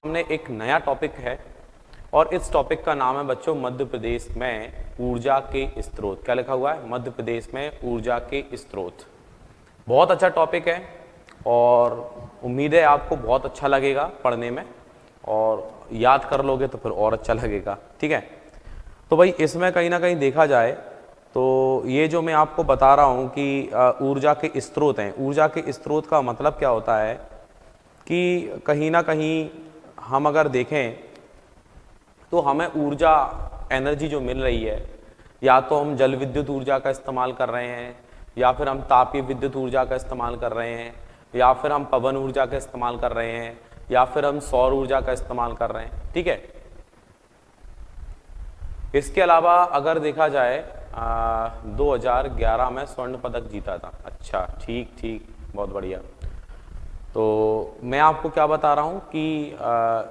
हमने एक नया टॉपिक है और इस टॉपिक का नाम है बच्चों मध्य प्रदेश में ऊर्जा के स्रोत। क्या लिखा हुआ है? मध्य प्रदेश में ऊर्जा के स्रोत। बहुत अच्छा टॉपिक है और उम्मीद है आपको बहुत अच्छा लगेगा पढ़ने में, और याद कर लोगे तो फिर और अच्छा लगेगा। ठीक है, तो भाई इसमें कहीं ना कहीं देखा जाए तो ये जो मैं आपको बता रहा हूँ कि ऊर्जा के स्रोत हैं। ऊर्जा के स्रोत का मतलब क्या होता है कि कहीं ना कहीं हम अगर देखें तो हमें ऊर्जा, एनर्जी जो मिल रही है, या तो हम जल विद्युत ऊर्जा का इस्तेमाल कर रहे हैं, या फिर हम तापीय विद्युत ऊर्जा का इस्तेमाल कर रहे हैं, या फिर हम पवन ऊर्जा का इस्तेमाल कर रहे हैं, या फिर हम सौर ऊर्जा का इस्तेमाल कर रहे हैं। ठीक है, इसके अलावा अगर देखा जाए 2011 में स्वर्ण पदक जीता था। अच्छा, ठीक ठीक, बहुत बढ़िया। तो मैं आपको क्या बता रहा हूँ कि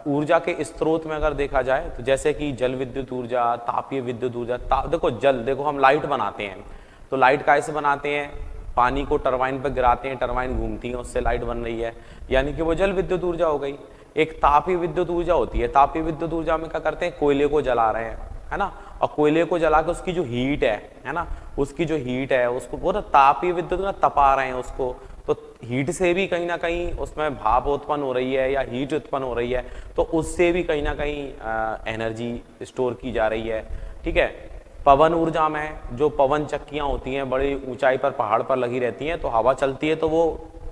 ऊर्जा के स्रोत में अगर देखा जाए तो जैसे कि जल विद्युत ऊर्जा, तापीय विद्युत ऊर्जा। देखो जल, देखो हम लाइट बनाते हैं तो लाइट कैसे बनाते हैं? पानी को टरबाइन पर गिराते हैं, टरबाइन घूमती है, उससे लाइट बन रही है, यानी कि वो जल विद्युत ऊर्जा हो गई। एक तापीय विद्युत ऊर्जा होती है। तापीय विद्युत ऊर्जा में क्या करते हैं? कोयले को जला रहे हैं, है ना, और कोयले को जला के उसकी जो हीट है ना, उसकी जो हीट है उसको पूरा तापीय विद्युत में तपा रहे हैं उसको। तो हीट से भी कहीं ना कहीं उसमें भाप उत्पन्न हो रही है या हीट उत्पन्न हो रही है, तो उससे भी कहीं ना कहीं एनर्जी स्टोर की जा रही है। ठीक है, पवन ऊर्जा में जो पवन चक्कियां होती हैं, बड़ी ऊंचाई पर पहाड़ पर लगी रहती हैं, तो हवा चलती है तो वो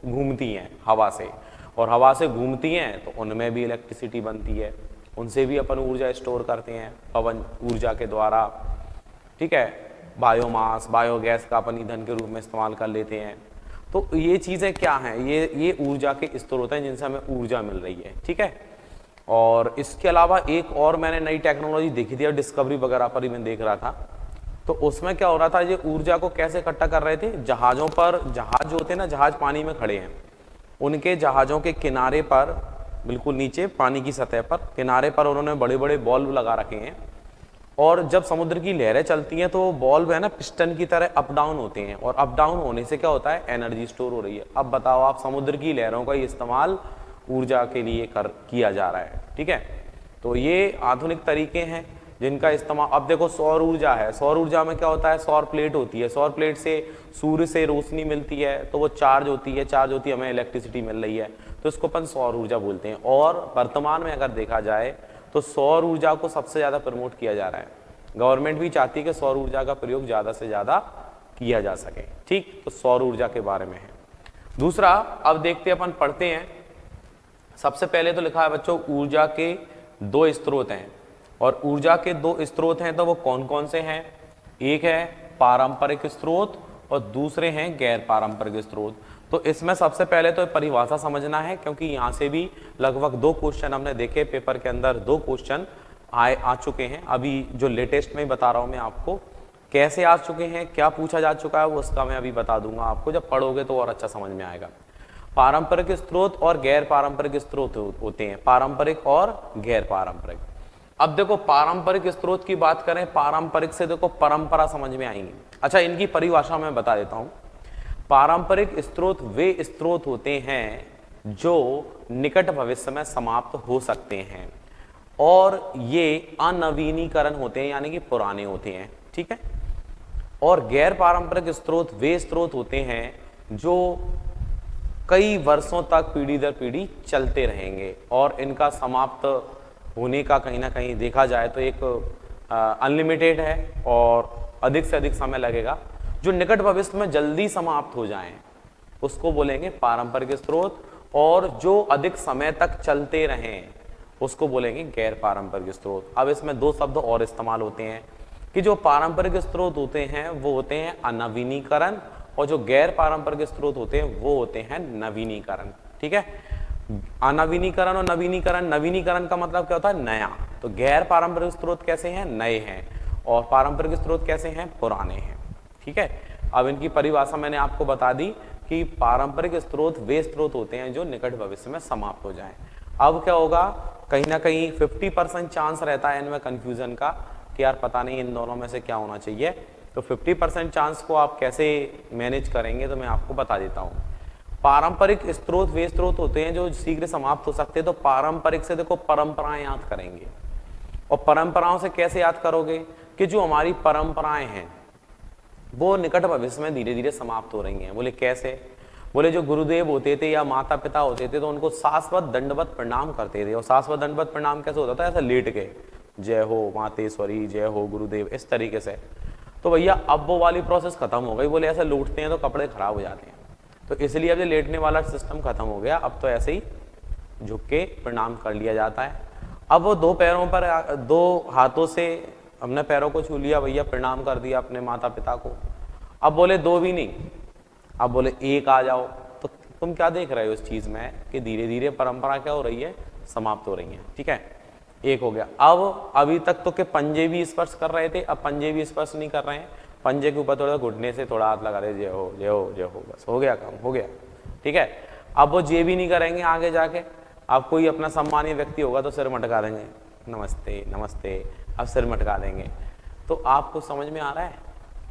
घूमती हैं हवा से, और हवा से घूमती हैं तो उनमें भी इलेक्ट्रिसिटी बनती है, उनसे भी अपन ऊर्जा स्टोर करते हैं पवन ऊर्जा के द्वारा। ठीक है, बायोमास, बायोगैस का अपन ईंधन के रूप में इस्तेमाल कर लेते हैं। तो ये चीज़ें क्या हैं? ये ऊर्जा के स्रोत हैं जिनसे हमें ऊर्जा मिल रही है। ठीक है, और इसके अलावा एक और मैंने नई टेक्नोलॉजी देखी थी और डिस्कवरी वगैरह पर ही मैं देख रहा था, तो उसमें क्या हो रहा था, ये ऊर्जा को कैसे इकट्ठा कर रहे थे? जहाज़ों पर, जहाज जो होते हैं ना, जहाज पानी में खड़े हैं, उनके जहाज़ों के किनारे पर, बिल्कुल नीचे पानी की सतह पर, किनारे पर उन्होंने बड़े बड़े बॉल्ब लगा रखे हैं, और जब समुद्र की लहरें चलती हैं तो वो बॉल्ब है ना, पिस्टन की तरह अप डाउन होते हैं, और अप डाउन होने से क्या होता है? एनर्जी स्टोर हो रही है। अब बताओ आप, समुद्र की लहरों का इस्तेमाल ऊर्जा के लिए किया जा रहा है। ठीक है, तो ये आधुनिक तरीके हैं जिनका इस्तेमाल। अब देखो सौर ऊर्जा है, सौर ऊर्जा में क्या होता है? सौर प्लेट होती है, सौर प्लेट से सूर्य से रोशनी मिलती है तो वो चार्ज होती है, चार्ज होती है, हमें इलेक्ट्रिसिटी मिल रही है, तो इसको अपन सौर ऊर्जा बोलते हैं। और वर्तमान में अगर देखा जाए तो सौर ऊर्जा को सबसे ज़्यादा प्रमोट किया जा रहा है। गवर्नमेंट भी चाहती है कि सौर ऊर्जा का प्रयोग ज़्यादा से ज़्यादा किया जा सके। ठीक, तो सौर ऊर्जा के बारे में है। दूसरा, अब देखते हैं, अपन पढ़ते हैं। सबसे पहले तो लिखा है बच्चों, ऊर्जा के दो स्रोत हैं, और ऊर्जा के दो स्रोत हैं तो वो कौन कौन से हैं? एक है पारंपरिक स्रोत और दूसरे हैं गैर पारंपरिक स्रोत। तो इसमें सबसे पहले तो परिभाषा समझना है, क्योंकि यहाँ से भी लगभग 2 क्वेश्चन हमने देखे पेपर के अंदर, 2 क्वेश्चन आ चुके हैं। अभी जो लेटेस्ट में बता रहा हूँ मैं आपको, कैसे आ चुके हैं, क्या पूछा जा चुका है, वो उसका मैं अभी बता दूंगा आपको, जब पढ़ोगे तो और अच्छा समझ में आएगा। पारंपरिक स्रोत और गैर पारंपरिक स्रोत होते हैं, पारंपरिक और गैर पारंपरिक। अब देखो पारंपरिक स्रोत की बात करें, पारंपरिक से देखो परंपरा समझ में आएंगी। अच्छा, इनकी परिभाषा मैं बता देता हूं। पारंपरिक स्रोत वे स्रोत होते हैं जो निकट भविष्य में समाप्त हो सकते हैं, और ये अनवीनीकरण होते हैं, यानी कि पुराने होते हैं। ठीक है, और गैर पारंपरिक स्रोत वे स्रोत होते हैं जो कई वर्षों तक पीढ़ी दर पीढ़ी चलते रहेंगे, और इनका समाप्त होने का कहीं ना कहीं देखा जाए तो एक अनलिमिटेड है और अधिक से अधिक समय लगेगा। जो निकट भविष्य में जल्दी समाप्त हो जाएं उसको बोलेंगे पारंपरिक स्रोत, और जो अधिक समय तक चलते रहें उसको बोलेंगे गैर पारंपरिक स्रोत। अब इसमें 2 शब्द और इस्तेमाल होते हैं कि जो पारंपरिक स्रोत होते हैं वो होते हैं अनवीनीकरण, और जो गैर पारंपरिक स्रोत होते हैं वो होते हैं नवीनीकरण। ठीक है, अनवीनीकरण और नवीनीकरण, नवीनीकरण का मतलब क्या होता है? नया। तो गैर पारंपरिक स्रोत कैसे हैं? नए हैं, और पारंपरिक स्रोत कैसे हैं? पुराने हैं। ठीक है, अब इनकी परिभाषा मैंने आपको बता दी कि पारंपरिक स्रोत वे स्रोत होते हैं जो निकट भविष्य में समाप्त हो जाएं। अब क्या होगा, कहीं ना कहीं 50% चांस रहता है इनमें कंफ्यूजन का कि यार पता नहीं इन दोनों में से क्या होना चाहिए। तो 50% चांस को आप कैसे मैनेज करेंगे तो मैं आपको बता देता हूँ। पारंपरिक स्रोत वे स्रोत होते हैं जो शीघ्र समाप्त हो सकते हैं। तो पारंपरिक से देखो परंपराएं याद करेंगे, और परंपराओं से कैसे याद करोगे कि जो हमारी परंपराएं हैं वो निकट भविष्य में धीरे धीरे समाप्त हो रही हैं। बोले कैसे? बोले जो गुरुदेव होते थे या माता पिता होते थे तो उनको शाश्वत दंडवत प्रणाम करते थे। और शाश्वत दंडवत प्रणाम कैसे होता था? ऐसा लेट के, जय हो मातेश्वरी, जय हो गुरुदेव, इस तरीके से। तो भैया अब वो वाली प्रोसेस खत्म हो गई। बोले ऐसे लौटते हैं तो कपड़े खराब हो जाते हैं, तो इसलिए अब ये लेटने वाला सिस्टम खत्म हो गया। अब तो ऐसे ही झुक के प्रणाम कर लिया जाता है। अब वो दो पैरों पर, दो हाथों से हमने पैरों को छू लिया भैया, प्रणाम कर दिया अपने माता पिता को। अब बोले दो भी नहीं, अब बोले एक आ जाओ। तो तुम क्या देख रहे हो इस चीज में कि धीरे धीरे परंपरा क्या हो रही है? समाप्त हो रही है। ठीक है, एक हो गया। अब अभी तक तो के पंजे भी स्पर्श कर रहे थे, अब पंजे भी स्पर्श नहीं कर रहे हैं। पंजे के ऊपर थोड़ा घुटने से थोड़ा हाथ लगा रहे, जय हो जय हो जय हो, बस हो गया काम, हो गया। ठीक है, अब वो जे भी नहीं करेंगे आगे जाके। अब कोई अपना सम्मानीय व्यक्ति होगा तो सिर मटका देंगे, नमस्ते नमस्ते, अब सिर मटका देंगे। तो आपको समझ में आ रहा है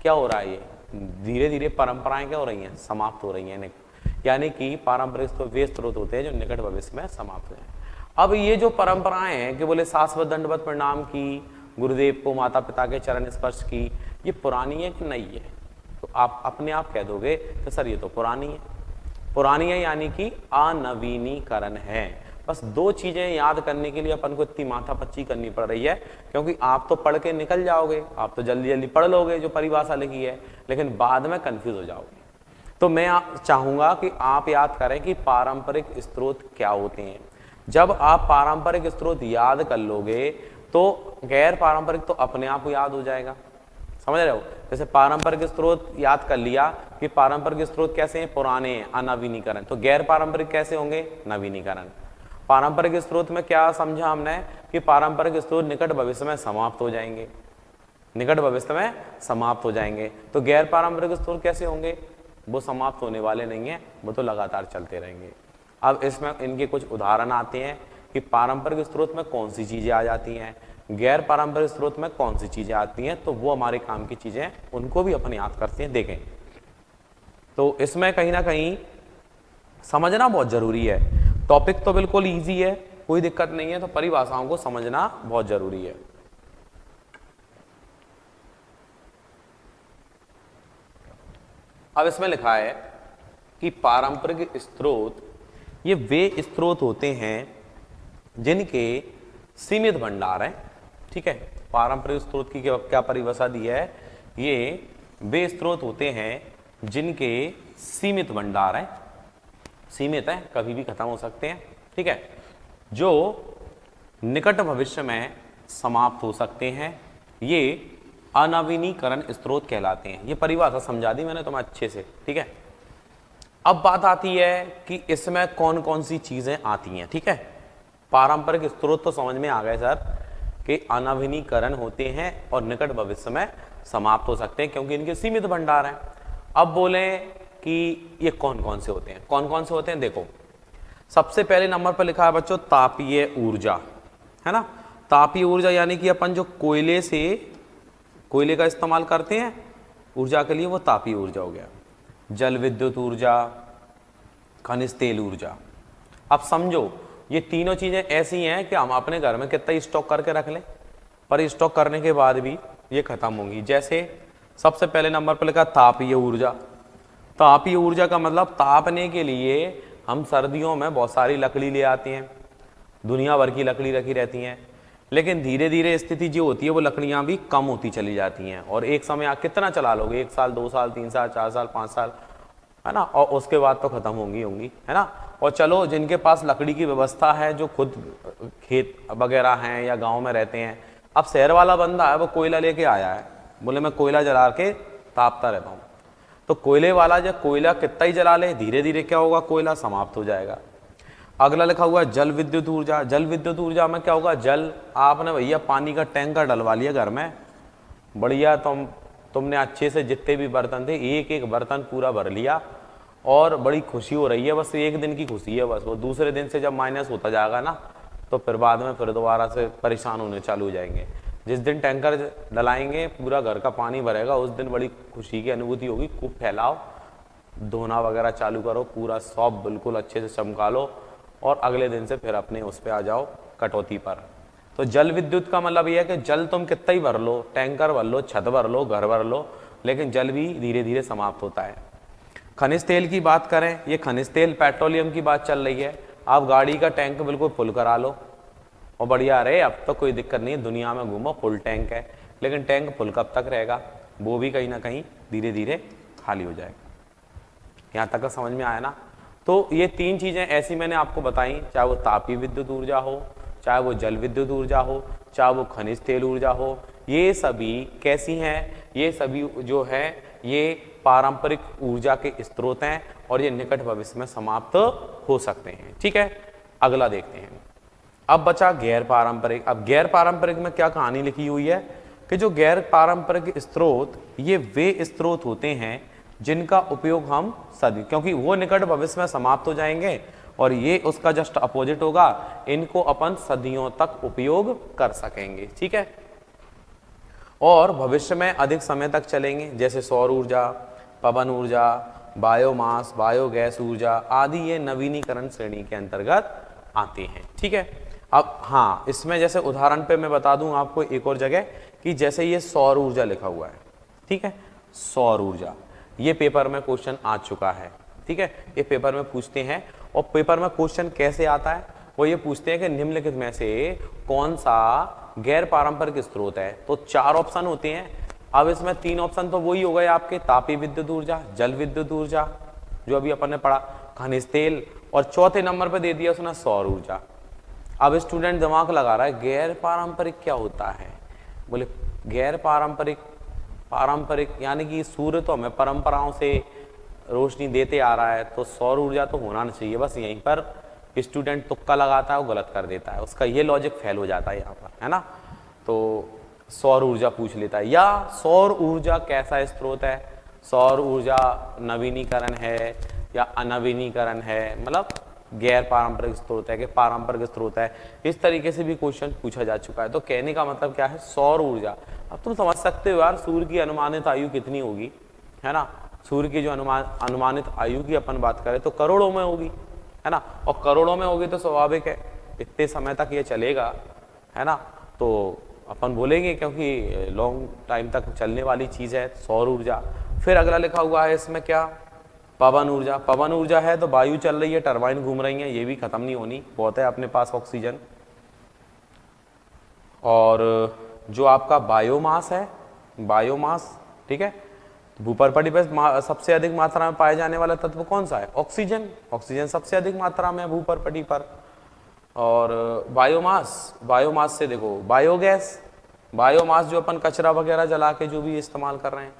क्या हो रहा है? ये धीरे धीरे परंपराएं क्या हो रही हैं? समाप्त हो रही हैं। यानी कि पारंपरिक तो वे स्रोत होते हैं जो निकट भविष्य में समाप्त हो जाए। अब ये जो परंपराएं हैं कि बोले शाश्वत दंडवत प्रणाम की, गुरुदेव को माता पिता के चरण स्पर्श की, ये पुरानी है कि नई है? तो आप अपने आप कह दोगे कि सर ये तो पुरानी है। पुरानी है यानी कि अनवीनीकरण है। बस दो चीजें याद करने के लिए अपन को इतनी माथापच्ची करनी पड़ रही है, क्योंकि आप तो पढ़ के निकल जाओगे, आप तो जल्दी जल्दी पढ़ लोगे जो परिभाषा लिखी है, लेकिन बाद में कंफ्यूज हो जाओगे। तो मैं चाहूंगा कि आप याद करें कि पारंपरिक स्रोत क्या होते हैं। जब आप पारंपरिक स्रोत याद कर लोगे तो गैर पारंपरिक तो अपने आप याद हो जाएगा। समझ रहे हो? जैसे पारंपरिक स्रोत याद कर लिया कि पारंपरिक स्रोत कैसे हैं? पुराने हैं, अनवीनीकरण। तो गैर पारंपरिक कैसे होंगे? नवीनीकरण। पारंपरिक स्रोत में क्या समझा हमने कि पारंपरिक स्रोत निकट भविष्य में समाप्त हो जाएंगे, निकट भविष्य में समाप्त हो जाएंगे। तो गैर पारंपरिक स्रोत कैसे होंगे? वो समाप्त होने वाले नहीं है, वो तो लगातार चलते रहेंगे। अब इसमें इनके कुछ उदाहरण आते हैं कि पारंपरिक स्रोत में कौन सी चीजें आ जाती हैं, गैर पारंपरिक स्रोत में कौन सी चीजें आती हैं। तो वो हमारे काम की चीजें, उनको भी अपन याद करते हैं। देखें तो इसमें कहीं ना कहीं समझना बहुत जरूरी है। टॉपिक तो बिल्कुल इजी है, कोई दिक्कत नहीं है, तो परिभाषाओं को समझना बहुत जरूरी है। अब इसमें लिखा है कि पारंपरिक स्रोत ये वे स्रोत होते हैं जिनके सीमित भंडार हैं। ठीक है, पारंपरिक स्रोत की क्या परिभाषा दी है? ये वे स्रोत होते हैं जिनके सीमित भंडार हैं, सीमित है, कभी भी खत्म हो सकते हैं। ठीक है, जो निकट भविष्य में समाप्त हो सकते हैं, ये अनवीनीकरण स्रोत कहलाते हैं। ये परिभाषा समझा दी मैंने तुम्हें अच्छे से। ठीक है, अब बात आती है कि इसमें कौन कौन सी चीजें आती हैं। ठीक है, पारंपरिक स्रोत तो समझ में आ गए सर कि अनवीनीकरण होते हैं और निकट भविष्य में समाप्त हो सकते हैं क्योंकि इनके सीमित भंडार हैं। अब बोले कि ये कौन कौन से होते हैं? कौन कौन से होते हैं? देखो, सबसे पहले नंबर पर लिखा है बच्चों तापीय ऊर्जा, है ना। तापीय ऊर्जा यानी कि अपन जो कोयले का इस्तेमाल करते हैं ऊर्जा के लिए, वो तापीय ऊर्जा हो गया। जल विद्युत ऊर्जा, खनिज तेल ऊर्जा। अब समझो ये तीनों चीजें ऐसी हैं कि हम अपने घर में कितना स्टॉक करके रख लें, पर स्टॉक करने के बाद भी ये खत्म होंगी। जैसे सबसे पहले नंबर पर लिखा तापीय ऊर्जा। तापीय ऊर्जा का मतलब तापने के लिए हम सर्दियों में बहुत सारी लकड़ी ले आते हैं, दुनिया भर की लकड़ी रखी रहती हैं, लेकिन धीरे धीरे स्थिति जो होती है वो लकड़ियां भी कम होती चली जाती हैं। और एक समय आप कितना चला लोगे? 1 साल, 2 साल, 3 साल, 4 साल, 5 साल, है ना, और उसके बाद तो खत्म होंगी, है ना। और चलो जिनके पास लकड़ी की व्यवस्था है, जो खुद खेत वगैरह हैं या गांव में रहते हैं, अब शहर वाला बंदा है वो कोयला लेके आया है, बोले मैं कोयला जला के तापता रहता हूँ, तो कोयले वाला जब कोयला कितना ही जला ले, धीरे धीरे क्या होगा? कोयला समाप्त हो जाएगा। अगला लिखा हुआ है जल विद्युत ऊर्जा। जल विद्युत ऊर्जा में क्या होगा? जल आपने भैया पानी का टैंकर डलवा लिया घर में, बढ़िया, तुमने अच्छे से जितने भी बर्तन थे एक एक बर्तन पूरा भर लिया और बड़ी खुशी हो रही है। बस एक दिन की खुशी है, बस वो दूसरे दिन से जब माइनस होता जाएगा ना, तो फिर बाद में फिर दोबारा से परेशान होने चालू हो जाएंगे। जिस दिन टैंकर डलाएंगे पूरा घर का पानी भरेगा, उस दिन बड़ी खुशी की अनुभूति होगी, खूब फैलाओ, धोना वगैरह चालू करो, पूरा शॉप बिल्कुल अच्छे से चमका लो और अगले दिन से फिर अपने उस पे आ जाओ कटौती पर। तो जल विद्युत का मतलब ये है कि जल तुम कितना ही भर लो, टैंकर भर लो, छत भर लो, घर भर लो, लेकिन जल भी धीरे धीरे समाप्त होता है। खनिज तेल की बात करें, ये खनिज तेल पेट्रोलियम की बात चल रही है। आप गाड़ी का टैंक बिल्कुल फुल करा लो और बढ़िया रहे, अब तो कोई दिक्कत नहीं है, दुनिया में घूमो फुल टैंक है, लेकिन टैंक फुल कब तक रहेगा, वो भी कहीं ना कहीं धीरे धीरे खाली हो जाएगा। यहाँ तक का समझ में आया ना। तो ये तीन चीजें ऐसी मैंने आपको बताई, चाहे वो तापीय विद्युत ऊर्जा हो, चाहे वो जल विद्युत ऊर्जा हो, चाहे वो खनिज तेल ऊर्जा हो, ये सभी कैसी हैं, ये सभी जो है ये पारंपरिक ऊर्जा के स्रोत हैं और ये निकट भविष्य में समाप्त हो सकते हैं। ठीक है, अगला देखते हैं। अब बचा गैर पारंपरिक। अब गैर पारंपरिक में क्या कहानी लिखी हुई है कि जो गैर पारंपरिक स्रोत, ये वे स्रोत होते हैं जिनका उपयोग हम सदी, क्योंकि वो निकट भविष्य में समाप्त हो जाएंगे और ये उसका जस्ट अपोजिट होगा, इनको अपन सदियों तक उपयोग कर सकेंगे। ठीक है, और भविष्य में अधिक समय तक चलेंगे, जैसे सौर ऊर्जा, पवन ऊर्जा, बायोमास, बायोगैस ऊर्जा आदि, ये नवीनीकरण श्रेणी के अंतर्गत आते हैं। ठीक है, अब हाँ, इसमें जैसे उदाहरण पे मैं बता दूं आपको एक और जगह कि जैसे ये सौर ऊर्जा लिखा हुआ है, ठीक है, सौर ऊर्जा, ये पेपर में क्वेश्चन आ चुका है। ठीक है, ये पेपर में पूछते हैं, और पेपर में क्वेश्चन कैसे आता है, वो ये पूछते हैं कि निम्नलिखित में से कौन सा गैर पारंपरिक स्रोत है। तो 4 ऑप्शन होते हैं। अब इसमें 3 ऑप्शन तो वही हो गए आपके, तापीय विद्युत ऊर्जा, जल विद्युत ऊर्जा जो अभी अपन ने पढ़ा, खनिज तेल, और चौथे नंबर पे दे दिया उसने सौर ऊर्जा। अब स्टूडेंट दिमाग लगा रहा है गैर पारंपरिक क्या होता है, बोले गैर पारंपरिक, पारंपरिक यानी कि सूर्य तो हमें परंपराओं से रोशनी देते आ रहा है, तो सौर ऊर्जा तो होना नहीं चाहिए। बस यहीं पर स्टूडेंट तुक्का लगाता है, वो गलत कर देता है, उसका ये लॉजिक फेल हो जाता है यहाँ पर, है ना। तो सौर ऊर्जा पूछ लेता है, या सौर ऊर्जा कैसा स्रोत है, सौर ऊर्जा नवीनीकरण है या अनवीनीकरण है, मतलब गैर पारंपरिक स्रोत है कि पारंपरिक स्रोत है, इस तरीके से भी क्वेश्चन पूछा जा चुका है। तो कहने का मतलब क्या है, सौर ऊर्जा। अब तुम समझ सकते हो यार, सूर्य की अनुमानित आयु कितनी होगी, है ना। सूर्य की जो अनुमानित आयु की अपन बात करें तो करोड़ों में होगी, है ना, और करोड़ों में होगी तो स्वाभाविक है इतने समय तक ये चलेगा, है ना। तो अपन बोलेंगे क्योंकि लॉन्ग टाइम तक चलने वाली चीज है सौर ऊर्जा। फिर अगला लिखा हुआ है इसमें क्या, पवन ऊर्जा। पवन ऊर्जा है तो वायु चल रही है, टरबाइन घूम रही है, ये भी खत्म नहीं होनी, बहुत है अपने पास ऑक्सीजन। और जो आपका बायोमास है, बायोमास, ठीक है, भूपर्पटी पर सबसे अधिक मात्रा में पाए जाने वाला तत्व कौन सा है, ऑक्सीजन। ऑक्सीजन सबसे अधिक मात्रा में है भूपर्पटी पर। और बायोमास, बायोमास से देखो बायोगैस, बायोमास जो अपन कचरा वगैरह जला के जो भी इस्तेमाल कर रहे हैं,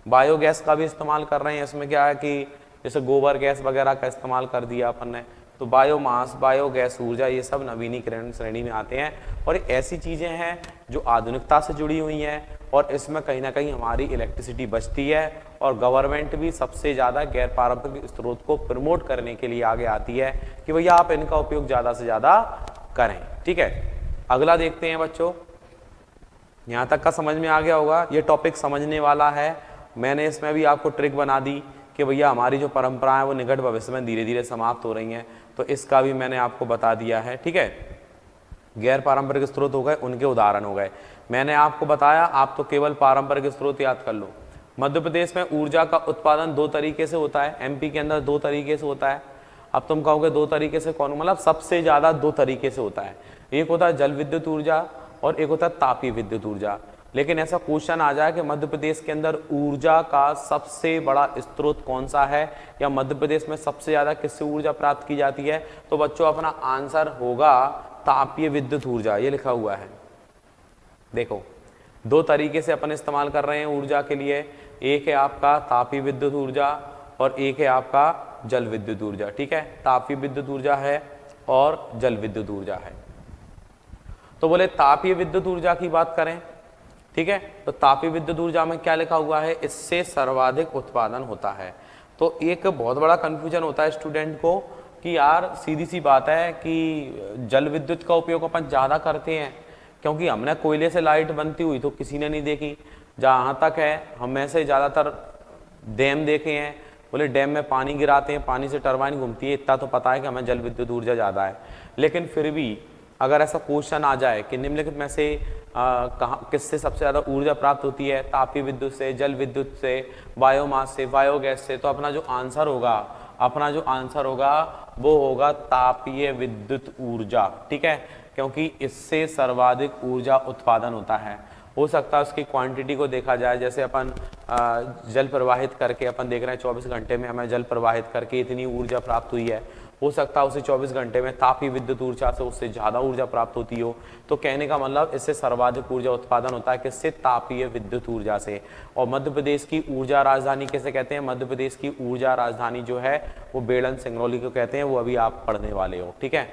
बायोगैस का भी इस्तेमाल कर रहे हैं। इसमें क्या है कि जैसे गोबर गैस वगैरह का इस्तेमाल कर दिया अपन ने, तो बायोमास, बायोगैस ऊर्जा, ये सब नवीनीकरण श्रेणी में आते हैं। और ऐसी चीज़ें हैं जो आधुनिकता से जुड़ी हुई हैं, और इसमें कहीं ना कहीं हमारी इलेक्ट्रिसिटी बचती है, और गवर्नमेंट भी सबसे ज़्यादा गैर पारंपरिक स्रोत को प्रमोट करने के लिए आगे आती है कि भैया आप इनका उपयोग ज़्यादा से ज़्यादा करें। ठीक है, अगला देखते हैं बच्चों। यहाँ तक का समझ में आ गया होगा, ये टॉपिक समझने वाला है। मैंने इसमें भी आपको ट्रिक बना दी कि भैया हमारी जो परंपराएं वो निकट भविष्य में धीरे धीरे समाप्त हो रही हैं, तो इसका भी मैंने आपको बता दिया है। ठीक है, गैर पारंपरिक स्रोत हो गए, उनके उदाहरण हो गए। मैंने आपको बताया, आप तो केवल पारंपरिक स्रोत याद कर लो। मध्य प्रदेश में ऊर्जा का उत्पादन 2 तरीके से होता है, एमपी के अंदर 2 तरीके से होता है। अब तुम कहोगे 2 तरीके से कौन, मतलब सबसे ज्यादा 2 तरीके से होता है, एक होता है जल विद्युत ऊर्जा और एक होता है तापीय विद्युत ऊर्जा। लेकिन ऐसा क्वेश्चन आ जाए कि मध्य प्रदेश के अंदर ऊर्जा का सबसे बड़ा स्रोत कौन सा है, या मध्य प्रदेश में सबसे ज्यादा किससे ऊर्जा प्राप्त की जाती है, तो बच्चों अपना आंसर होगा तापीय विद्युत ऊर्जा। ये लिखा हुआ है, देखो 2 तरीके से अपन इस्तेमाल कर रहे हैं ऊर्जा के लिए, एक है आपका तापीय विद्युत ऊर्जा और एक है आपका जल विद्युत ऊर्जा। ठीक है, तापीय विद्युत ऊर्जा है और जल विद्युत ऊर्जा है। तो बोले तापीय विद्युत ऊर्जा की बात करें, ठीक है, तो तापीय विद्युत ऊर्जा में क्या लिखा हुआ है, इससे सर्वाधिक उत्पादन होता है। तो एक बहुत बड़ा कंफ्यूजन होता है स्टूडेंट को कि यार सीधी सी बात है कि जल विद्युत का उपयोग अपन ज़्यादा करते हैं, क्योंकि हमने कोयले से लाइट बनती हुई तो किसी ने नहीं देखी। जहाँ तक है हम में से ज़्यादातर डैम देखे हैं, बोले डैम में पानी गिराते हैं, पानी से टरबाइन घूमती है, इतना तो पता है कि हमें जल विद्युत ऊर्जा ज़्यादा है। लेकिन फिर भी अगर ऐसा क्वेश्चन आ जाए कि निम्नलिखित में से कहाँ किससे सबसे ज़्यादा ऊर्जा प्राप्त होती है, तापीय विद्युत से, जल विद्युत से, बायोमास से, बायोगैस से, तो अपना जो आंसर होगा वो होगा तापीय विद्युत ऊर्जा। ठीक है, क्योंकि इससे सर्वाधिक ऊर्जा उत्पादन होता है। हो सकता है उसकी क्वांटिटी को देखा जाए, जैसे अपन जल प्रवाहित करके अपन देख रहे हैं 24 घंटे में हमें जल प्रवाहित करके इतनी ऊर्जा प्राप्त हुई है, हो सकता है उसे 24 घंटे में तापीय विद्युत ऊर्जा से उससे ज़्यादा ऊर्जा प्राप्त होती हो। तो कहने का मतलब इससे सर्वाधिक ऊर्जा उत्पादन होता है किससे, तापीय विद्युत ऊर्जा से। और मध्य प्रदेश की ऊर्जा राजधानी कैसे कहते हैं, मध्य प्रदेश की ऊर्जा राजधानी जो है वो बेड़न सिंगरौली को कहते हैं, वो अभी आप पढ़ने वाले हो। ठीक है,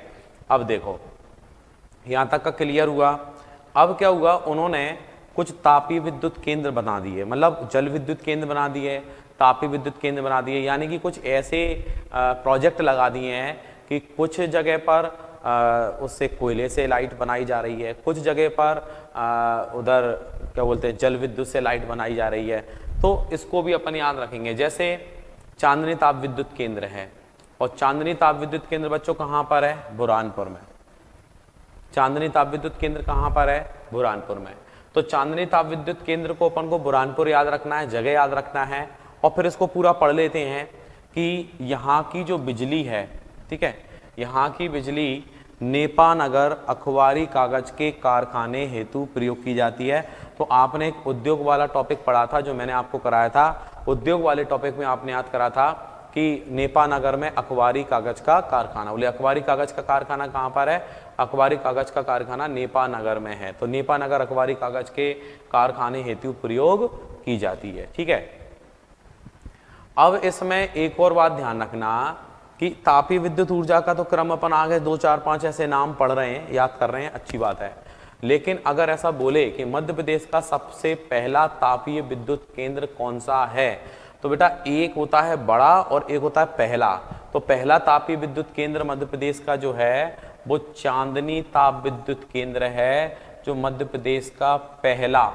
अब देखो यहाँ तक का क्लियर हुआ। अब क्या हुआ, उन्होंने कुछ तापीय विद्युत केंद्र बना दिए, मतलब जल विद्युत केंद्र बना दिए, तापीय विद्युत केंद्र बना दिए, यानी कि कुछ ऐसे प्रोजेक्ट लगा दिए हैं कि कुछ जगह पर उससे कोयले से लाइट बनाई जा रही है, कुछ जगह पर उधर क्या बोलते हैं जल विद्युत से लाइट बनाई जा रही है। तो इसको भी अपन याद रखेंगे। जैसे चांदनी ताप विद्युत केंद्र है, और चांदनी ताप विद्युत केंद्र बच्चों कहाँ पर है, बुरहानपुर में। चांदनी ताप विद्युत केंद्र कहाँ पर है, बुरहानपुर में। तो चांदनी ताप विद्युत केंद्र को अपन को बुरहानपुर याद रखना है, जगह याद रखना है, और फिर इसको पूरा पढ़ लेते हैं कि यहाँ की जो बिजली है, ठीक है, यहाँ की बिजली नेपानगर अखबारी कागज के कारखाने हेतु प्रयोग की जाती है। तो आपने एक उद्योग वाला टॉपिक पढ़ा था जो मैंने आपको कराया था, उद्योग वाले टॉपिक में आपने याद करा था कि नेपानगर में अखबारी कागज का कारखाना, बोले अखबारी कागज का कारखाना कहाँ पर है, अखबारी कागज का कारखाना नेपानगर में है। तो नेपानगर अखबारी कागज के कारखाने हेतु प्रयोग की जाती है। ठीक है, अब इसमें एक और बात ध्यान रखना कि तापीय विद्युत ऊर्जा का तो क्रम अपन आगे 2 4 5 ऐसे नाम पढ़ रहे हैं, याद कर रहे हैं, अच्छी बात है। लेकिन अगर ऐसा बोले कि मध्य प्रदेश का सबसे पहला तापीय विद्युत केंद्र कौन सा है, तो बेटा एक होता है बड़ा और एक होता है पहला। तो पहला तापीय विद्युत केंद्र मध्य प्रदेश का जो है वो चांदनी ताप विद्युत केंद्र है, जो मध्य प्रदेश का पहला।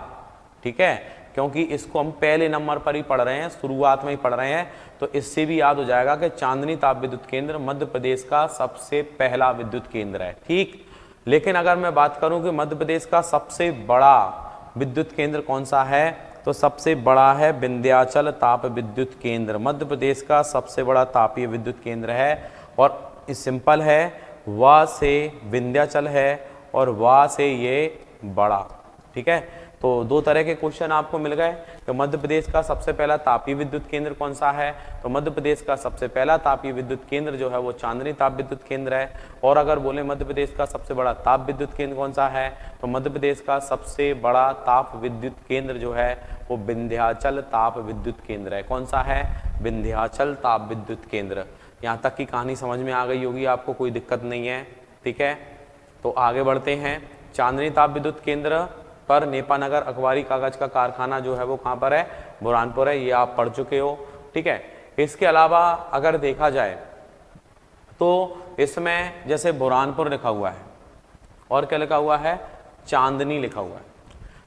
ठीक है, क्योंकि इसको हम पहले नंबर पर ही पढ़ रहे हैं, शुरुआत में ही पढ़ रहे हैं, तो इससे भी याद हो जाएगा कि चांदनी ताप विद्युत केंद्र मध्य प्रदेश का सबसे पहला विद्युत केंद्र है। ठीक, लेकिन अगर मैं बात करूं कि मध्य प्रदेश का सबसे बड़ा विद्युत केंद्र कौन सा है, तो सबसे बड़ा है विंध्याचल ताप विद्युत केंद्र। मध्य प्रदेश का सबसे बड़ा तापीय विद्युत केंद्र है, और सिंपल है, वा से विंध्याचल है और वा से ये बड़ा। ठीक है, तो 2 तरह के क्वेश्चन आपको मिल गए। तो मध्य प्रदेश का सबसे पहला तापीय विद्युत केंद्र कौन सा है, तो मध्य प्रदेश का सबसे पहला तापीय विद्युत केंद्र जो है वो चांदनी ताप विद्युत केंद्र है। और अगर बोले मध्य प्रदेश का सबसे बड़ा ताप विद्युत केंद्र कौन सा है, तो मध्य प्रदेश का सबसे बड़ा ताप विद्युत केंद्र जो है वो विंध्याचल ताप विद्युत केंद्र है। कौन सा है, विंध्याचल ताप विद्युत केंद्र। यहाँ तक की कहानी समझ में आ गई होगी आपको, कोई दिक्कत नहीं है। ठीक है, तो आगे बढ़ते हैं। चांदनी ताप विद्युत केंद्र पर नेपानगर अखबारी कागज का कारखाना जो है वो कहाँ पर है, बुरहानपुर है, ये आप पढ़ चुके हो। ठीक है, इसके अलावा अगर देखा जाए तो इसमें जैसे बुरहानपुर लिखा हुआ है और क्या लिखा हुआ है, चांदनी लिखा हुआ है।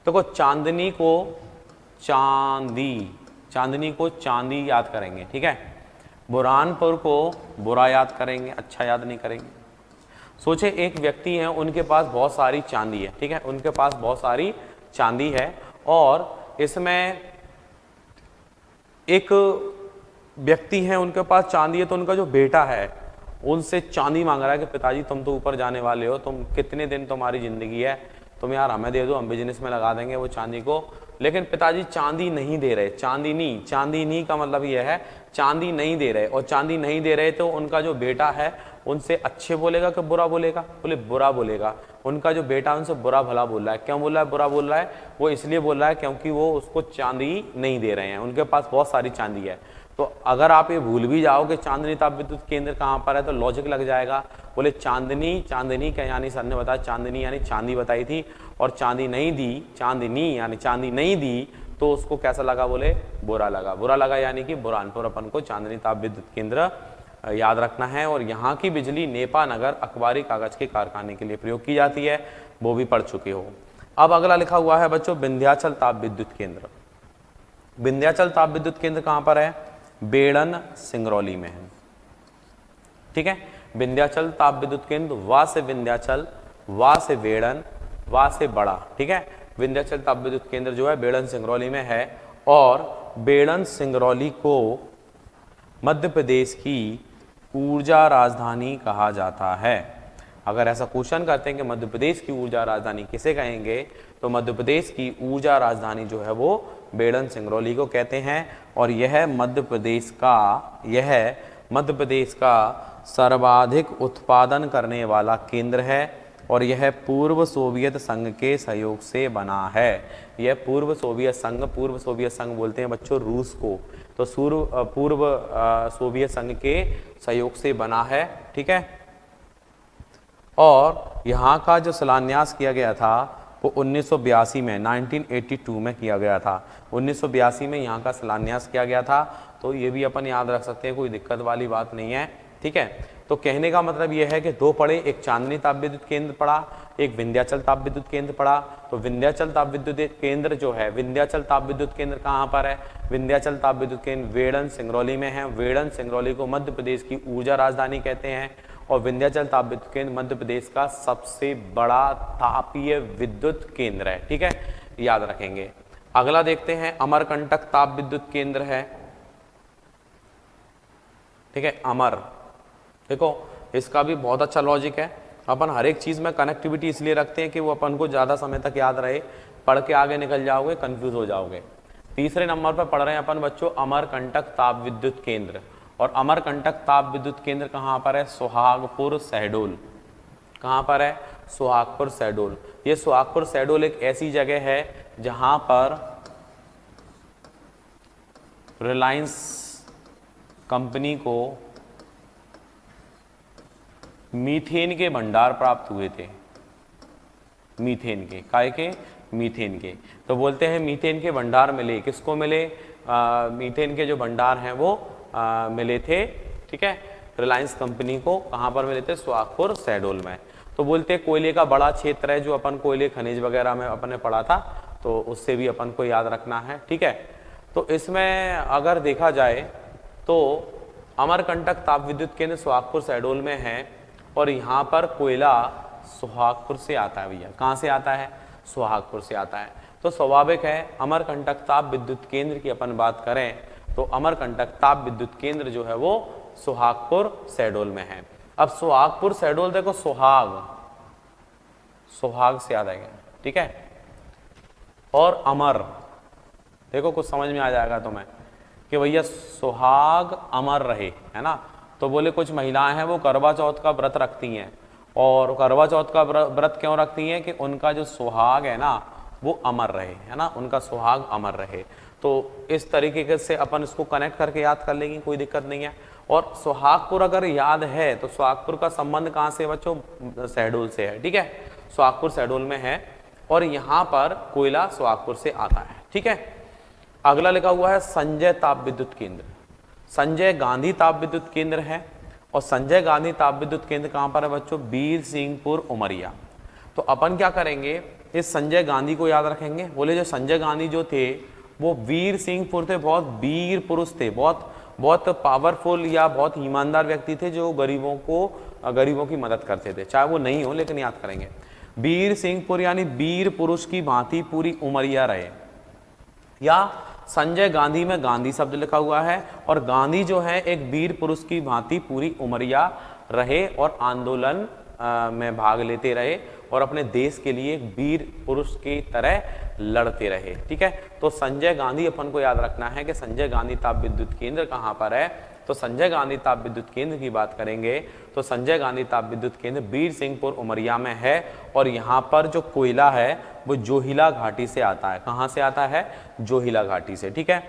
तो चांदनी को चांदी याद करेंगे। ठीक है, बुरहानपुर को बुरा याद करेंगे, अच्छा याद नहीं करेंगे। सोचे एक व्यक्ति है, उनके पास बहुत सारी चांदी है। ठीक है, उनके पास बहुत सारी चांदी है, और इसमें एक व्यक्ति है, उनके पास चांदी है, तो उनका जो बेटा है उनसे चांदी मांग रहा है कि पिताजी तुम तो ऊपर जाने वाले हो, तुम कितने दिन तुम्हारी जिंदगी है, तुम यार हमें दे दो, हम बिजनेस में लगा देंगे वो चांदी को। लेकिन पिताजी चांदी नहीं दे रहे, चांदी का मतलब यह है चांदी नहीं दे रहे। और चांदी नहीं दे रहे तो उनका जो बेटा है उनसे अच्छे बोलेगा कि बुरा बोलेगा, बोले बुरा बोलेगा। उनका जो बेटा उनसे बुरा भला बोल रहा है। क्यों बोल रहा है बुरा बोल रहा है, वो इसलिए बोल रहा है क्योंकि वो उसको चांदी नहीं दे रहे हैं, उनके पास बहुत सारी चांदी है। तो अगर आप ये भूल भी जाओ कि चांदनी ताप विद्युत केंद्र कहाँ पर है, तो लॉजिक लग जाएगा। बोले चांदनी क्या, यानी सर ने बताया चांदनी यानी चांदी बताई थी, और चांदी नहीं दी, चांदनी यानी चांदी नहीं दी, तो उसको कैसा लगा, बोले बुरा लगा, यानी कि बुरहानपुर अपन को चांदनी ताप विद्युत केंद्र याद रखना है। और यहाँ की बिजली नेपानगर अखबारी कागज के कारखाने के लिए प्रयोग की जाती है, वो भी पढ़ चुके हो। अब अगला लिखा हुआ है बच्चों विंध्याचल ताप विद्युत केंद्र। विंध्याचल ताप विद्युत केंद्र कहाँ पर है, बेड़न सिंगरौली में है। ठीक है, विंध्याचल ताप विद्युत केंद्र वा से विंध्याचल, वा से बेड़न, वा से बड़ा। ठीक है, विंध्याचल ताप विद्युत केंद्र जो है बेड़न सिंगरौली में है और बेड़न सिंगरौली को मध्य प्रदेश की ऊर्जा राजधानी कहा जाता है। अगर ऐसा क्वेश्चन करते हैं कि मध्य प्रदेश की ऊर्जा राजधानी किसे कहेंगे, तो मध्य प्रदेश की ऊर्जा राजधानी जो है वो बेड़न सिंगरौली को कहते हैं और यह मध्य प्रदेश का सर्वाधिक उत्पादन करने वाला केंद्र है और यह पूर्व सोवियत संघ के सहयोग से बना है। यह पूर्व सोवियत संघ बोलते हैं बच्चों रूस को, तो पूर्व सोवियत संघ के सहयोग से बना है। ठीक है, और यहाँ का जो शिलान्यास किया गया था वो 1982 में 1982 में किया गया था। 1982 में यहाँ का शिलान्यास किया गया था, तो ये भी अपन याद रख सकते हैं, कोई दिक्कत वाली बात नहीं है। ठीक है, तो कहने का मतलब यह है कि दो पड़े, एक चांदनी ताप विद्युत केंद्र पड़ा, एक विंध्याचल ताप विद्युत केंद्र पड़ा। तो विंध्याचल ताप विद्युत केंद्र जो है, विंध्याचल ताप विद्युत केंद्र कहाँ पर है? विंध्याचल ताप विद्युत केंद्र वेड़न सिंगरौली में है। वेड़न सिंगरौली को मध्य प्रदेश की ऊर्जा राजधानी कहते हैं और विंध्याचल ताप विद्युत केंद्र मध्य प्रदेश का सबसे बड़ा तापीय विद्युत केंद्र है। ठीक है, याद रखेंगे। अगला देखते हैं, अमरकंटक ताप विद्युत केंद्र है। ठीक है, अमर, देखो इसका भी बहुत अच्छा लॉजिक है। अपन हर एक चीज में कनेक्टिविटी इसलिए रखते हैं कि वो अपन को ज्यादा समय तक याद रहे, पढ़ के आगे निकल जाओगे कंफ्यूज हो जाओगे। तीसरे नंबर पर पढ़ रहे हैं अपन बच्चों अमरकंटक ताप विद्युत केंद्र, और अमरकंटक ताप विद्युत केंद्र कहाँ पर है? सुहागपुर शहडोल। कहाँ पर है? सुहागपुर शहडोल। ये सुहागपुर शहडोल एक ऐसी जगह है जहां पर रिलायंस कंपनी को मीथेन के भंडार प्राप्त हुए थे। मीथेन के, काय के? मीथेन के। तो बोलते हैं मीथेन के भंडार मिले, किसको मिले? मीथेन के जो भंडार हैं वो मिले थे। ठीक है, रिलायंस कंपनी को। कहाँ पर मिले थे? सुहागपुर शहडोल में। तो बोलते हैं कोयले का बड़ा क्षेत्र है, जो अपन कोयले खनिज वगैरह में अपन ने पढ़ा था, तो उससे भी अपन को याद रखना है। ठीक है, तो इसमें अगर देखा जाए तो अमरकंटक ताप विद्युत केंद्र सुहागपुर शहडोल में है और यहाँ पर कोयला सुहागपुर से आता है। भैया कहाँ से आता है? सुहागपुर से आता है। तो स्वाभाविक है अमरकंटक ताप विद्युत केंद्र की अपन बात करें तो अमरकंटक ताप विद्युत केंद्र जो है वो सुहागपुर शहडोल में है। अब सुहागपुर शहडोल देखो, सुहाग से याद आएगा। ठीक है, और अमर, देखो कुछ समझ में आ जाएगा तुम्हें कि भैया सुहाग अमर रहे, है ना। तो बोले कुछ महिलाएं हैं वो करवा चौथ का व्रत रखती हैं, और करवा चौथ का व्रत क्यों रखती हैं? कि उनका जो सुहाग है ना वो अमर रहे, है ना, उनका सुहाग अमर रहे। तो इस तरीके से अपन इसको कनेक्ट करके याद कर लेंगे, कोई दिक्कत नहीं है। और सुहागपुर अगर याद है तो सुहागपुर का संबंध कहाँ से बच्चों? शहडोल से है। ठीक है, सुहागपुर शहडोल में है और यहाँ पर कोयला सुहागपुर से आता है। ठीक है, अगला लिखा हुआ है संजय ताप विद्युत केंद्र। संजय गांधी ताप विद्युत केंद्र है और संजय गांधी ताप विद्युत केंद्र कहाँ पर है बच्चों? बीर सिंहपुर उमरिया। तो अपन क्या करेंगे, इस संजय गांधी को याद रखेंगे। बोले जो संजय गांधी जो थे वो वीर सिंहपुर थे, बहुत वीर पुरुष थे, बहुत पावरफुल या बहुत ईमानदार व्यक्ति थे, जो गरीबों की मदद करते थे, चाहे वो नहीं हो, लेकिन याद करेंगे। वीर सिंहपुर यानी वीर पुरुष की भांति पूरी उमरिया रहे, या संजय गांधी में गांधी शब्द लिखा हुआ है और गांधी जो है एक वीर पुरुष की भांति पूरी उमरिया रहे और आंदोलन में भाग लेते रहे और अपने देश के लिए एक वीर पुरुष की तरह लड़ते रहे। ठीक है, तो संजय गांधी अपन को याद रखना है कि संजय गांधी ताप विद्युत केंद्र कहाँ पर है। तो संजय गांधी ताप विद्युत केंद्र की बात करेंगे तो संजय गांधी ताप विद्युत केंद्र बीर सिंहपुर उमरिया में है और यहाँ पर जो कोयला है वो जोहिला घाटी से आता है। कहाँ से आता है? जोहिला घाटी से। ठीक है,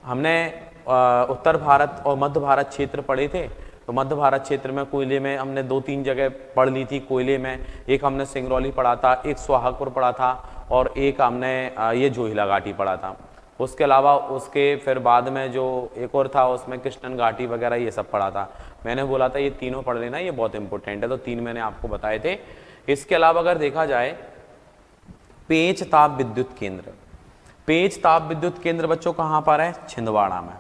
हमने उत्तर भारत और मध्य भारत क्षेत्र पढ़े थे, तो मध्य भारत क्षेत्र में कोयले में हमने 2-3 जगह पढ़ ली थी कोयले में। एक हमने सिंगरौली पढ़ा था, एक सुहागपुर पढ़ा था और एक हमने ये जोहिला घाटी पढ़ा था। उसके अलावा उसके फिर बाद में जो एक और था उसमें कृष्णन घाटी वगैरह ये सब पढ़ा था। मैंने बोला था ये तीनों पढ़ लेना, ये बहुत इंपॉर्टेंट है, तो 3 मैंने आपको बताए थे। इसके अलावा अगर देखा जाए पेंच ताप विद्युत केंद्र, पेंच ताप विद्युत केंद्र बच्चों कहाँ पर है? छिंदवाड़ा में।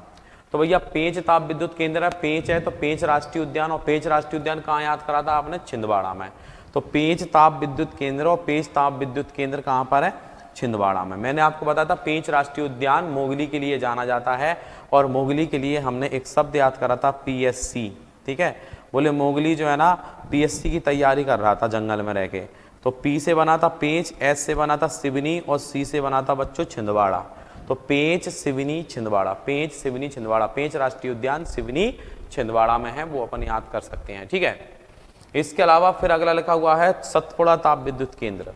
तो भैया पेंच ताप विद्युत केंद्र है, पेंच है तो पेंच राष्ट्रीय उद्यान, और पेंच राष्ट्रीय उद्यान कहाँ याद करा था आपने? छिंदवाड़ा में। तो पेंच ताप विद्युत केंद्र और पेंच ताप विद्युत केंद्र कहाँ पर है? छिंदवाड़ा में। मैंने आपको बताया था पेंच राष्ट्रीय उद्यान मोगली के लिए जाना जाता है, और मोगली के लिए हमने एक शब्द याद करा था पीएससी, ठीक है। बोले मोगली जो है ना पीएससी की तैयारी कर रहा था जंगल में रह के, तो पी से बना था पेंच, एस से बना था सिवनी, और सी से बना था बच्चों छिंदवाड़ा। तो पेंच सिवनी छिंदवाड़ा, पेंच सिवनी छिंदवाड़ा, पेंच राष्ट्रीय उद्यान सिवनी छिंदवाड़ा में है, वो अपन याद कर सकते हैं, ठीक है। इसके अलावा फिर अगला लिखा हुआ है सतपुड़ा ताप विद्युत केंद्र।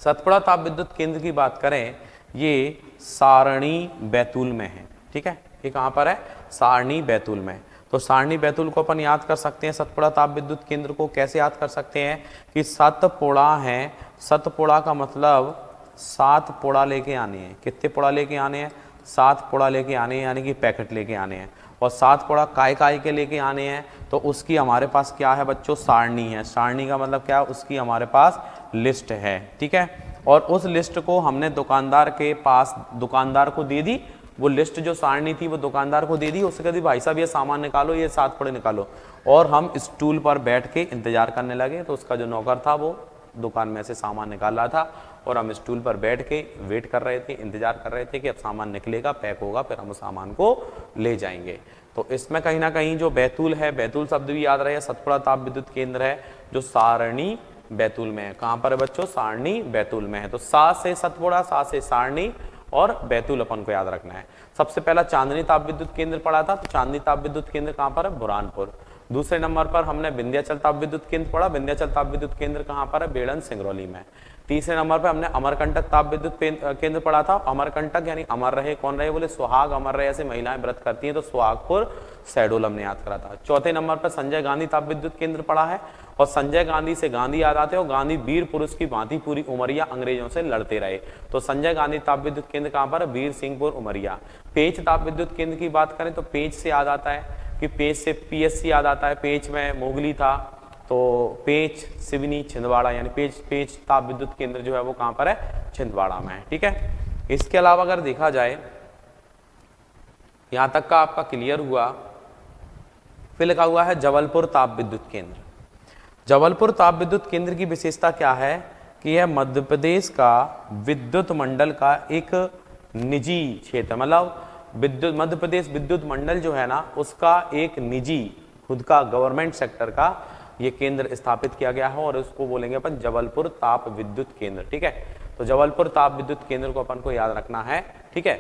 सतपुड़ा ताप विद्युत केंद्र की बात करें, ये सारणी बैतूल में है, ठीक है। ये कहाँ पर है? सारणी बैतूल में। तो सारणी बैतूल को अपन याद कर सकते हैं। सतपुड़ा ताप विद्युत केंद्र को कैसे याद कर सकते हैं कि सतपुड़ा है, सतपुड़ा का मतलब 7 पुड़ा लेके आने हैं। कितने पुड़ा लेके आने हैं? 7 पुड़ा लेके आने हैं, यानी कि पैकेट लेके आने हैं। और 7 पुड़ा काय काय के लेके आने हैं, तो उसकी हमारे पास क्या है बच्चों? सारणी है। सारणी का मतलब क्या है? उसकी हमारे पास लिस्ट है, ठीक है। और उस लिस्ट को हमने दुकानदार के पास, दुकानदार को दे दी। वो लिस्ट जो सारणी थी वो दुकानदार को दे दी। उससे कभी भाई साहब ये सामान निकालो, ये 7 पुड़े निकालो, और हम स्टूल पर बैठ के इंतजार करने लगे। तो उसका जो नौकर था वो दुकान में से सामान निकाल रहा था, और हम स्टूल पर बैठ के वेट कर रहे थे, इंतजार कर रहे थे कि अब सामान निकलेगा, पैक होगा, फिर हम उस सामान को ले जाएंगे। तो इसमें कहीं ना कहीं जो बैतूल है, बैतूल शब्द भी याद रहे, सतपुड़ा ताप विद्युत केंद्र है जो सारणी बैतूल में है। कहाँ पर है बच्चों? सारणी बैतूल में है। तो सा से सतपुड़ा, सा से सारणी, और बैतूल अपन को याद रखना है। सबसे पहला चांदनी ताप विद्युत केंद्र पढ़ा था, तो चांदनी ताप विद्युत केंद्र कहाँ पर है? बुरहानपुर। दूसरे नंबर पर हमने विंध्याचल ताप विद्युत केंद्र पढ़ा। विंध्याचल ताप विद्युत केंद्र कहाँ पर है? बेड़न सिंगरौली में। तीसरे नंबर पर हमने अमरकंटक ताप विद्युत केंद्र पढ़ा था। अमरकंटक यानी अमर रहे, कौन रहे? बोले सुहाग अमर रहे, ऐसे महिलाएं व्रत करती हैं, तो सुहागपुर शहडोल हमने याद करा था। चौथे नंबर पर संजय गांधी ताप विद्युत केंद्र पढ़ा है, और संजय गांधी से गांधी याद आते हैं, और गांधी वीर पुरुष की भांति पूरी उमरिया अंग्रेजों से लड़ते रहे। तो संजय गांधी ताप विद्युत केंद्र कहाँ पर है? वीर सिंहपुर उमरिया। पेंच ताप विद्युत केंद्र की बात करें तो पेंच से याद आता है कि पेंच से पीएससी याद आता है। पेंच में मोगली था, तो पेंच सिवनी छिंदवाड़ा, यानी पेंच ताप विद्युत केंद्र जो है वो कहाँ पर है? छिंदवाड़ा में है, ठीक है। इसके अलावा अगर देखा जाए, यहां तक का आपका क्लियर हुआ। फिर लिखा हुआ है जबलपुर ताप विद्युत केंद्र। जबलपुर ताप विद्युत केंद्र की विशेषता क्या है कि यह मध्य प्रदेश का विद्युत मंडल का एक निजी क्षेत्र, मतलब विद्युत मध्य प्रदेश विद्युत मंडल जो है ना, उसका एक निजी खुद का गवर्नमेंट सेक्टर का ये केंद्र स्थापित किया गया है, और उसको बोलेंगे अपन जबलपुर ताप विद्युत केंद्र, ठीक है। तो जबलपुर ताप विद्युत केंद्र को अपन को याद रखना है, ठीक है।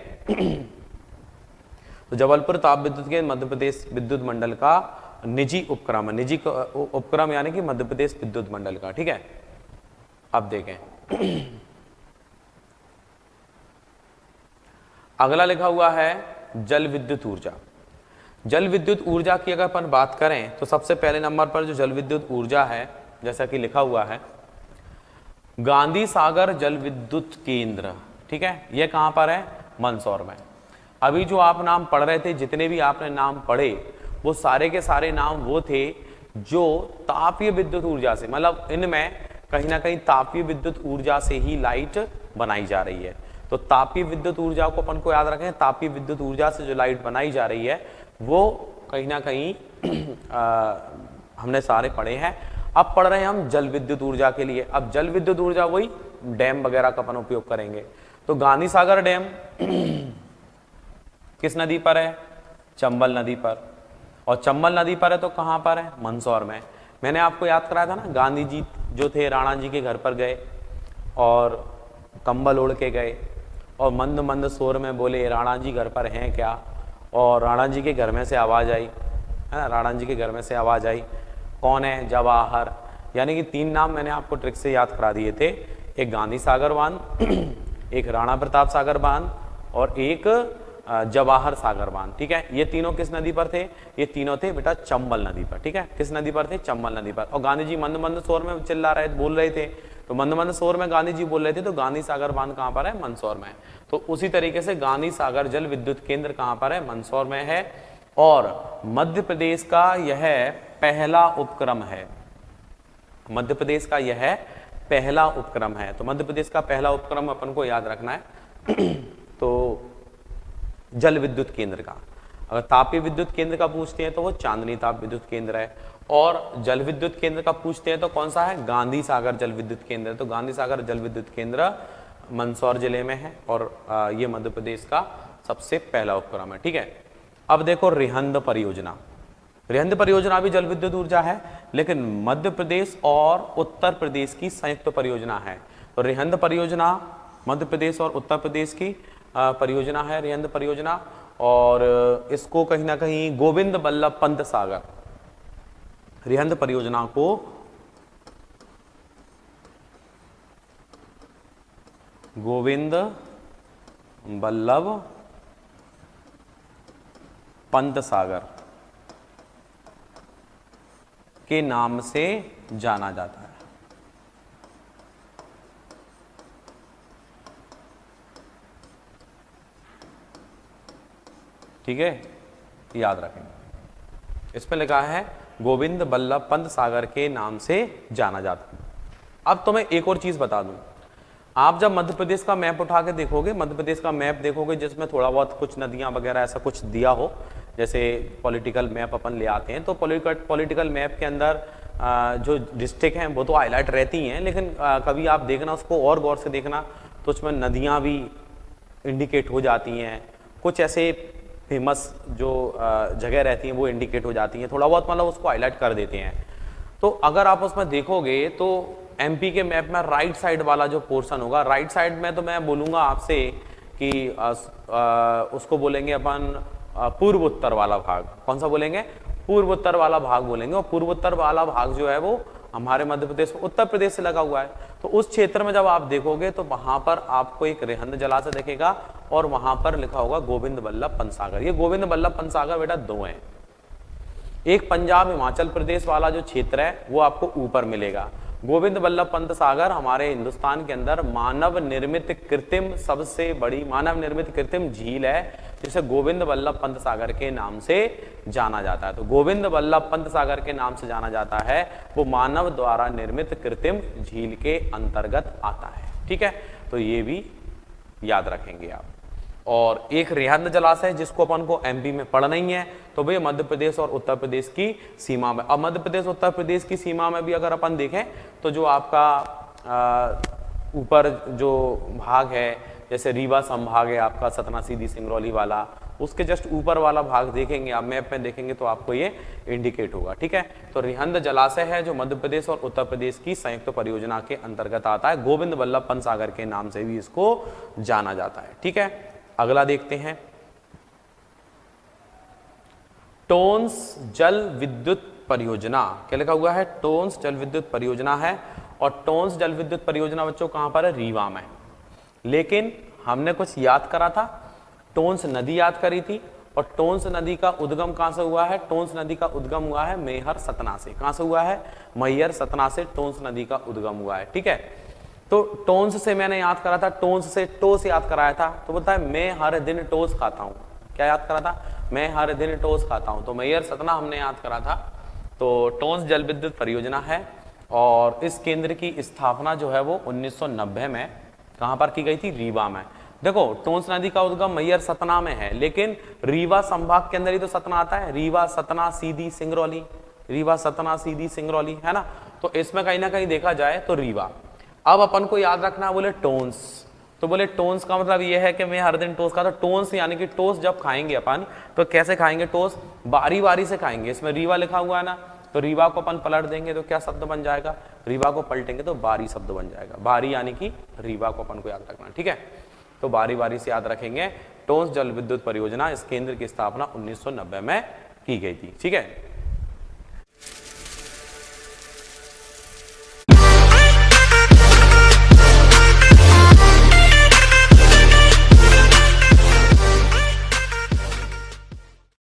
तो जबलपुर ताप विद्युत केंद्र मध्य प्रदेश विद्युत मंडल का निजी उपक्रम है, निजी उपक्रम यानी कि मध्य प्रदेश विद्युत मंडल का, ठीक है। अब देखें अगला लिखा हुआ है जल विद्युत ऊर्जा। जल विद्युत ऊर्जा की अगर अपन बात करें तो सबसे पहले नंबर पर जो जल विद्युत ऊर्जा है, जैसा कि लिखा हुआ है गांधी सागर जल विद्युत केंद्र, ठीक है। यह कहां पर है? मंदसौर में। अभी जो आप नाम पढ़ रहे थे, जितने भी आपने नाम पढ़े, वो सारे के सारे नाम वो थे जो तापीय विद्युत ऊर्जा से, मतलब इनमें कहीं ना कहीं तापीय विद्युत ऊर्जा से ही लाइट बनाई जा रही है। तो तापीय विद्युत ऊर्जा को अपन को याद रखें, तापीय विद्युत ऊर्जा से जो लाइट बनाई जा रही है वो कहीं ना कहीं हमने सारे पढ़े हैं। अब पढ़ रहे हैं हम जल विद्युत ऊर्जा के लिए। अब जल विद्युत ऊर्जा वही डैम वगैरह का अपन उपयोग करेंगे। तो गांधी सागर डैम किस नदी पर है? चंबल नदी पर। और चंबल नदी पर है तो कहां पर है? मंदसौर में। मैंने आपको याद कराया था ना, गांधी जी जो थे राणा जी के घर पर गए और कंबल ओढ़ के गए, और मंद मंद शोर में बोले राणा जी घर पर हैं क्या? और राणा जी के घर में से आवाज आई, है ना, राणा जी के घर में से आवाज आई, कौन है? जवाहर। यानी कि 3 नाम मैंने आपको ट्रिक से याद करा दिए थे, एक गांधी सागर बांध, एक राणा प्रताप सागर बांध, और एक जवाहर सागर बांध, ठीक है। ये तीनों किस नदी पर थे? ये तीनों थे बेटा चंबल नदी पर, ठीक है। किस नदी पर थे? चंबल नदी पर। और गांधी जी मंद मंद शोर में चिल्ला रहे, बोल रहे थे, तो मंद मंद शोर में गांधी जी बोल रहे थे, तो गांधी सागर बांध कहां पर है? मंदसौर में। तो उसी तरीके से गांधी सागर जल विद्युत केंद्र कहां पर है? मंदसौर में है। और मध्य प्रदेश का यह पहला उपक्रम है, मध्य प्रदेश का यह पहला उपक्रम है। तो मध्य प्रदेश का पहला उपक्रम अपन को याद रखना है तो जल विद्युत केंद्र का। अगर तापीय विद्युत केंद्र का पूछते हैं तो वो चांदनी ताप विद्युत केंद्र है, और जल विद्युत केंद्र का पूछते हैं तो कौन सा है, गांधी सागर जल विद्युत केंद्र है। तो गांधी सागर जल विद्युत केंद्र मंदसौर जिले में है, और ये मध्य प्रदेश का सबसे पहला उपक्रम है। ठीक है, अब देखो रिहंद परियोजना। रिहंद परियोजना भी जल विद्युत ऊर्जा है, लेकिन मध्य प्रदेश और उत्तर प्रदेश की संयुक्त परियोजना है। तो रिहंद परियोजना मध्य प्रदेश और उत्तर प्रदेश की परियोजना है, रिहंद परियोजना, और इसको कहीं ना कहीं गोविंद बल्लभ पंत सागर, रिहंद परियोजना को गोविंद बल्लभ पंत सागर के नाम से जाना जाता है। ठीक है, याद रखेंगे, इसमें लिखा है गोविंद बल्लभ पंत सागर के नाम से जाना जाता है। अब तो मैं एक और चीज बता दूं, आप जब मध्य प्रदेश का मैप उठा के देखोगे, मध्य प्रदेश का मैप देखोगे जिसमें थोड़ा बहुत कुछ नदियां वगैरह ऐसा कुछ दिया हो, जैसे पॉलिटिकल मैप अपन ले आते हैं, तो पॉलिटिकल मैप के अंदर जो डिस्ट्रिक्ट हैं वो तो हाईलाइट रहती हैं, लेकिन कभी आप देखना उसको और गौर से देखना तो उसमें नदियां भी इंडिकेट हो जाती हैं, कुछ ऐसे फेमस जो जगह रहती हैं वो इंडिकेट हो जाती हैं, थोड़ा बहुत मतलब उसको हाईलाइट कर देते हैं। तो अगर आप उसमें देखोगे तो एमपी के मैप में राइट साइड वाला जो पोर्शन होगा, राइट साइड में तो मैं बोलूँगा आपसे कि उसको बोलेंगे अपन पूर्व उत्तर वाला भाग। कौन सा बोलेंगे, पूर्व उत्तर वाला भाग बोलेंगे, और पूर्व उत्तर वाला भाग जो है वो हमारे मध्य प्रदेश उत्तर प्रदेश से लगा हुआ है। तो उस क्षेत्र में जब आप देखोगे तो वहां पर आपको एक रिहंद जलाशय दिखेगा, और वहां पर लिखा होगा गोविंद बल्लभ पंत सागर। ये गोविंद बल्लभ पंत सागर बेटा दो हैं, एक पंजाब हिमाचल प्रदेश वाला जो क्षेत्र है वो आपको ऊपर मिलेगा। गोविंद बल्लभ पंत सागर हमारे हिंदुस्तान के अंदर मानव निर्मित कृत्रिम सबसे बड़ी मानव निर्मित कृत्रिम झील है, जिसे गोविंद बल्लभ पंत सागर के नाम से जाना जाता है। तो गोविंद बल्लभ पंत सागर के नाम से जाना जाता है, वो मानव द्वारा निर्मित कृत्रिम झील के अंतर्गत आता है। ठीक है, तो ये भी याद रखेंगे आप। और एक रिहंद जलाशय जिसको अपन को एमपी में पढ़ना ही है, तो भाई मध्य प्रदेश और उत्तर प्रदेश की सीमा में। अब मध्य प्रदेश उत्तर प्रदेश की सीमा में भी अगर अपन देखें तो जो आपका ऊपर जो भाग है, जैसे रीवा संभाग है आपका सतना सीधी सिंगरौली वाला, उसके जस्ट ऊपर वाला भाग देखेंगे आप मैप में देखेंगे तो आपको ये इंडिकेट होगा। ठीक है, तो रिहंद जलाशय है जो मध्य प्रदेश और उत्तर प्रदेश की संयुक्त परियोजना के अंतर्गत आता है, गोविंद बल्लभ पंत सागर के नाम से भी इसको जाना जाता है। ठीक है, अगला देखते हैं, टोंस जल विद्युत परियोजना। क्या लिखा हुआ है, टोंस जल विद्युत परियोजना है, और टोंस जल विद्युत परियोजना बच्चों कहां पर है, रीवा में। लेकिन हमने कुछ याद करा था, टोंस नदी याद करी थी, और टोंस नदी का उद्गम कहां से हुआ है, टोंस नदी का उद्गम हुआ है मैहर सतना से। कहां से हुआ है, मैहर सतना से टोंस नदी का उद्गम हुआ है। ठीक है, तो टोंस से मैंने याद करा था, टोंस से टोस याद कराया था, तो बोलता है मैं हर दिन टोस खाता हूं। क्या याद करा था, मैं हर दिन टोस खाता हूं। तो मैहर सतना हमने याद करा था। तो टोंस जल विद्युत परियोजना है, और इस केंद्र की स्थापना जो है वो 1990 में कहां पर की गई थी, रीवा में। देखो टोंस नदी का उद्गम मैहर सतना में है, लेकिन रीवा संभाग के अंदर ही तो सतना आता है, रीवा सतना सीधी सिंगरौली, रीवा सतना सीधी सिंगरौली, है ना। तो इसमें कहीं ना कहीं देखा जाए तो रीवा। अब अपन को याद रखना, बोले टोंस, तो बोले टोंस का मतलब ये है कि मैं हर दिन टोस खाता। टोंस यानी कि टोस जब खाएंगे अपन तो कैसे खाएंगे, टोस बारी बारी से खाएंगे। इसमें रीवा लिखा हुआ है ना, तो रीवा को अपन पलट देंगे तो क्या शब्द बन जाएगा, रीवा को पलटेंगे तो बारी शब्द बन जाएगा। बारी यानी कि रीवा को अपन को याद रखना। ठीक है, तो बारी बारी से याद रखेंगे। टोंस जल विद्युत परियोजना, इस केंद्र की स्थापना 1990 में की गई थी। ठीक है,